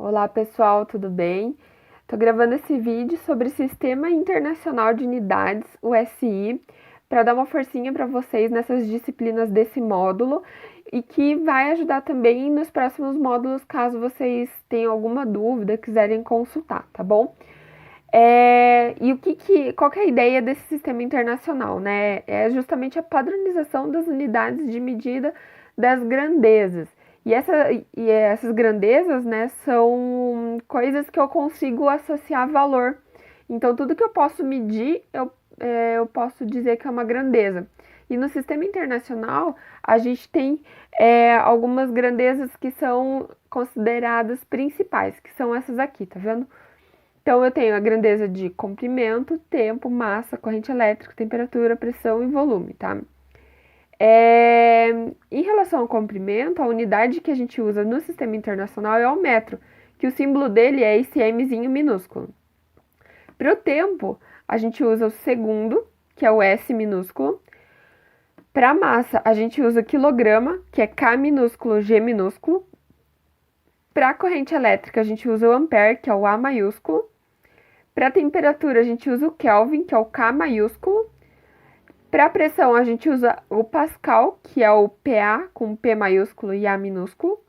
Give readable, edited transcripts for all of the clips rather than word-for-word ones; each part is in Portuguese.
Olá pessoal, tudo bem? Estou gravando esse vídeo sobre Sistema Internacional de Unidades, o SI, para dar uma forcinha para vocês nessas disciplinas desse módulo e que vai ajudar também nos próximos módulos, caso vocês tenham alguma dúvida, quiserem consultar, tá bom? Qual que é a ideia desse sistema internacional, né? É justamente a padronização das unidades de medida das grandezas. E essas grandezas, né, são coisas que eu consigo associar valor. Então, tudo que eu posso medir, eu posso dizer que é uma grandeza. E no sistema internacional, a gente tem algumas grandezas que são consideradas principais, que são essas aqui, tá vendo? Então, eu tenho a grandeza de comprimento, tempo, massa, corrente elétrica, temperatura, pressão e volume, tá? Em relação ao comprimento, a unidade que a gente usa no sistema internacional é o metro, que o símbolo dele é esse Mzinho minúsculo. Para o tempo, a gente usa o segundo, que é o S minúsculo. Para a massa, a gente usa o quilograma, que é K minúsculo, G minúsculo. Para a corrente elétrica, a gente usa o ampere, que é o A maiúsculo. Para a temperatura, a gente usa o Kelvin, que é o K maiúsculo. Para a pressão, a gente usa o Pascal, que é o PA, com P maiúsculo e A minúsculo.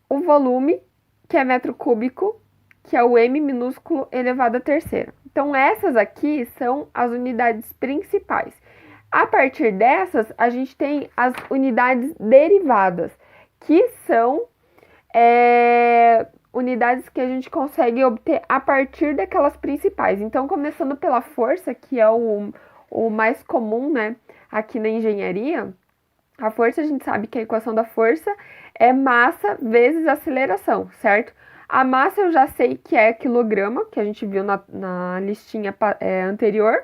O volume, que é metro cúbico, que é o M minúsculo elevado à terceira. Então, essas aqui são as unidades principais. A partir dessas, a gente tem as unidades derivadas, que são unidades que a gente consegue obter a partir daquelas principais. Então, começando pela força, que é o mais comum, né, aqui na engenharia, a força, a gente sabe que a equação da força é massa vezes aceleração, certo? A massa eu já sei que é quilograma, que a gente viu na listinha anterior.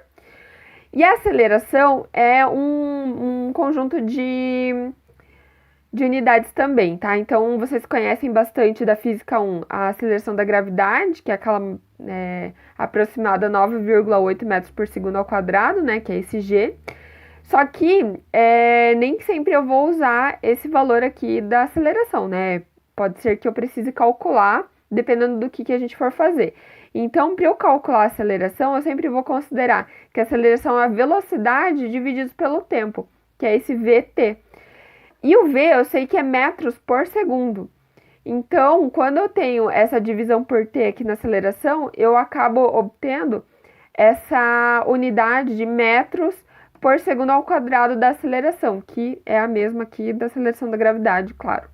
E a aceleração é um conjunto de unidades também, tá? Então, vocês conhecem bastante da Física 1, a aceleração da gravidade, que é aquela aproximada 9,8 metros por segundo ao quadrado, né? Que é esse G. Só que nem sempre eu vou usar esse valor aqui da aceleração, né? Pode ser que eu precise calcular, dependendo do que a gente for fazer. Então, para eu calcular a aceleração, eu sempre vou considerar que a aceleração é a velocidade dividida pelo tempo, que é esse VT. E o V eu sei que é metros por segundo. Então, quando eu tenho essa divisão por T aqui na aceleração, eu acabo obtendo essa unidade de metros por segundo ao quadrado da aceleração, que é a mesma aqui da aceleração da gravidade, claro.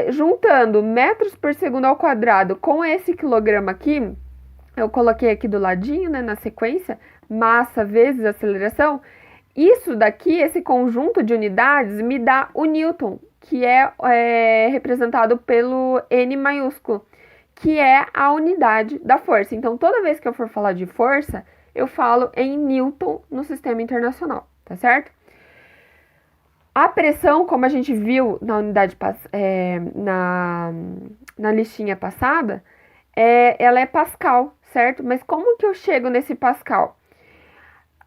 Juntando metros por segundo ao quadrado com esse quilograma aqui, eu coloquei aqui do ladinho, né, na sequência, massa vezes aceleração. Isso daqui, esse conjunto de unidades, me dá o Newton, que é representado pelo N maiúsculo, que é a unidade da força. Então, toda vez que eu for falar de força, eu falo em Newton no sistema internacional, tá certo? A pressão, como a gente viu na unidade na listinha passada, ela é Pascal, certo? Mas como que eu chego nesse Pascal?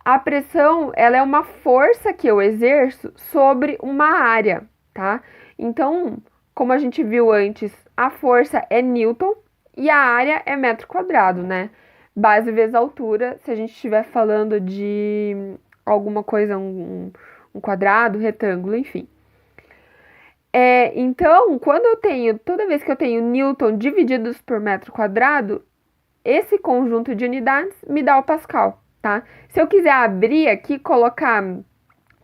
A pressão, ela é uma força que eu exerço sobre uma área, tá? Então, como a gente viu antes, a força é Newton e a área é metro quadrado, né? Base vezes altura, se a gente estiver falando de alguma coisa, um quadrado, retângulo, enfim. Então, toda vez que eu tenho Newton divididos por metro quadrado, esse conjunto de unidades me dá o Pascal, tá? Se eu quiser abrir aqui, colocar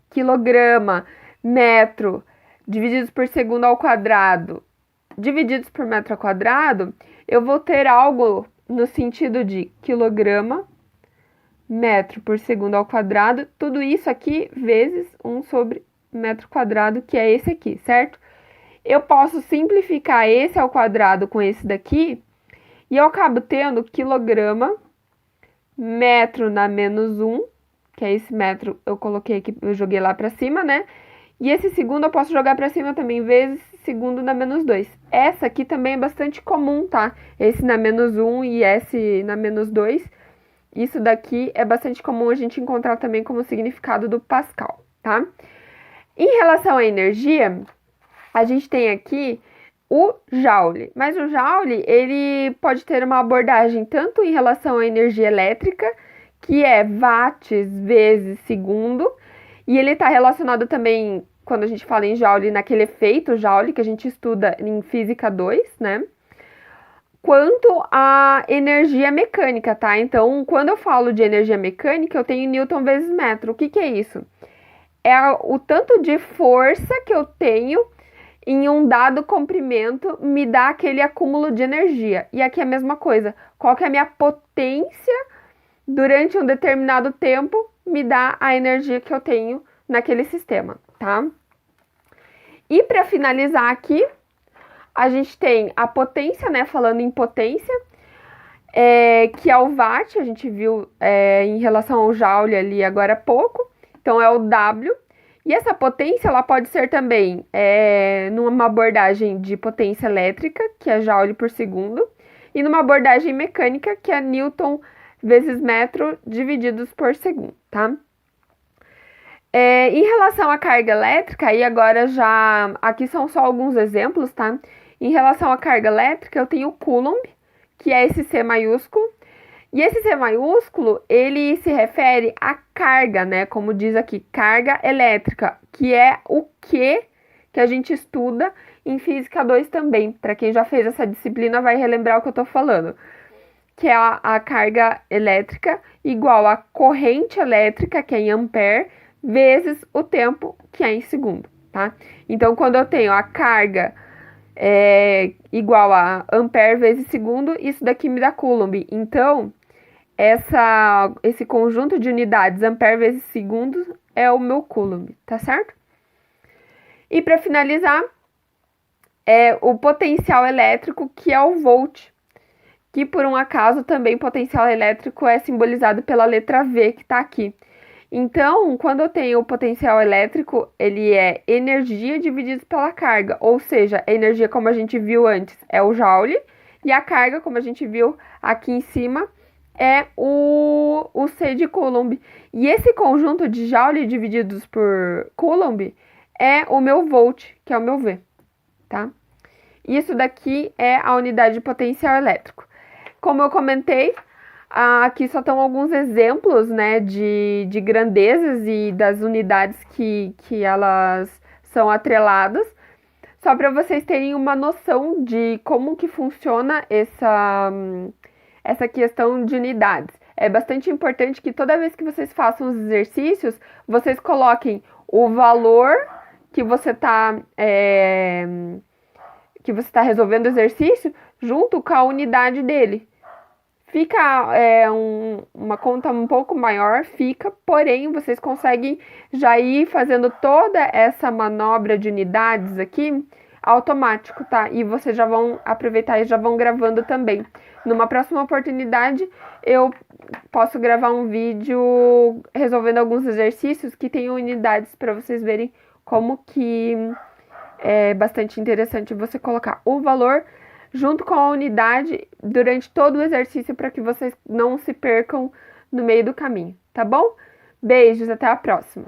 quilograma, metro, divididos por segundo ao quadrado, divididos por metro ao quadrado, eu vou ter algo no sentido de quilograma, metro por segundo ao quadrado, tudo isso aqui vezes 1 sobre metro quadrado, que é esse aqui, certo? Eu posso simplificar esse ao quadrado com esse daqui, e eu acabo tendo quilograma, metro na menos 1, que é esse metro eu coloquei aqui, eu joguei lá para cima, né? E esse segundo eu posso jogar para cima também, vezes segundo na menos 2. Essa aqui também é bastante comum, tá? Esse na menos 1 e esse na menos 2. Isso daqui é bastante comum a gente encontrar também como significado do Pascal, tá? Em relação à energia, a gente tem aqui o Joule. Mas o Joule, ele pode ter uma abordagem tanto em relação à energia elétrica, que é watts vezes segundo, e ele está relacionado também, quando a gente fala em Joule, naquele efeito Joule que a gente estuda em Física 2, né? Quanto à energia mecânica, tá? Então, quando eu falo de energia mecânica, eu tenho Newton vezes metro. O que que é isso? É o tanto de força que eu tenho em um dado comprimento me dá aquele acúmulo de energia. E aqui é a mesma coisa. Qual que é a minha potência durante um determinado tempo me dá a energia que eu tenho naquele sistema, tá? E para finalizar aqui, a gente tem a potência, né? Falando em potência, que é o watt, a gente viu em relação ao joule ali agora há pouco. Então é o W. E essa potência ela pode ser também numa abordagem de potência elétrica, que é joule por segundo, e numa abordagem mecânica, que é Newton vezes metro divididos por segundo, tá? Em relação à carga elétrica, e agora já aqui são só alguns exemplos, tá? Em relação à carga elétrica, eu tenho o Coulomb, que é esse C maiúsculo. E esse C maiúsculo, ele se refere à carga, né? Como diz aqui, carga elétrica, que é o que a gente estuda em Física 2 também. Para quem já fez essa disciplina vai relembrar o que eu tô falando. Que é a carga elétrica igual a corrente elétrica, que é em ampere, vezes o tempo, que é em segundo, tá? Então, quando eu tenho a carga igual a ampere vezes segundo, isso daqui me dá Coulomb. Então, esse conjunto de unidades, ampere vezes segundo, é o meu Coulomb, tá certo? E para finalizar, o potencial elétrico, que é o volt, que por um acaso também potencial elétrico é simbolizado pela letra V, que está aqui. Então, quando eu tenho o potencial elétrico, ele é energia dividido pela carga, ou seja, a energia, como a gente viu antes, é o joule, e a carga, como a gente viu aqui em cima, é o C de Coulomb. E esse conjunto de joule divididos por Coulomb é o meu volt, que é o meu V, tá? Isso daqui é a unidade de potencial elétrico. Como eu comentei, aqui só estão alguns exemplos, né, de grandezas e das unidades que elas são atreladas, só para vocês terem uma noção de como que funciona essa questão de unidades. É bastante importante que toda vez que vocês façam os exercícios, vocês coloquem o valor que você está resolvendo o exercício junto com a unidade dele. Fica uma conta um pouco maior, porém vocês conseguem já ir fazendo toda essa manobra de unidades aqui automático, tá? E vocês já vão aproveitar e já vão gravando também. Numa próxima oportunidade, eu posso gravar um vídeo resolvendo alguns exercícios que tem unidades para vocês verem como que é bastante interessante você colocar o valor junto com a unidade durante todo o exercício para que vocês não se percam no meio do caminho, tá bom? Beijos, até a próxima!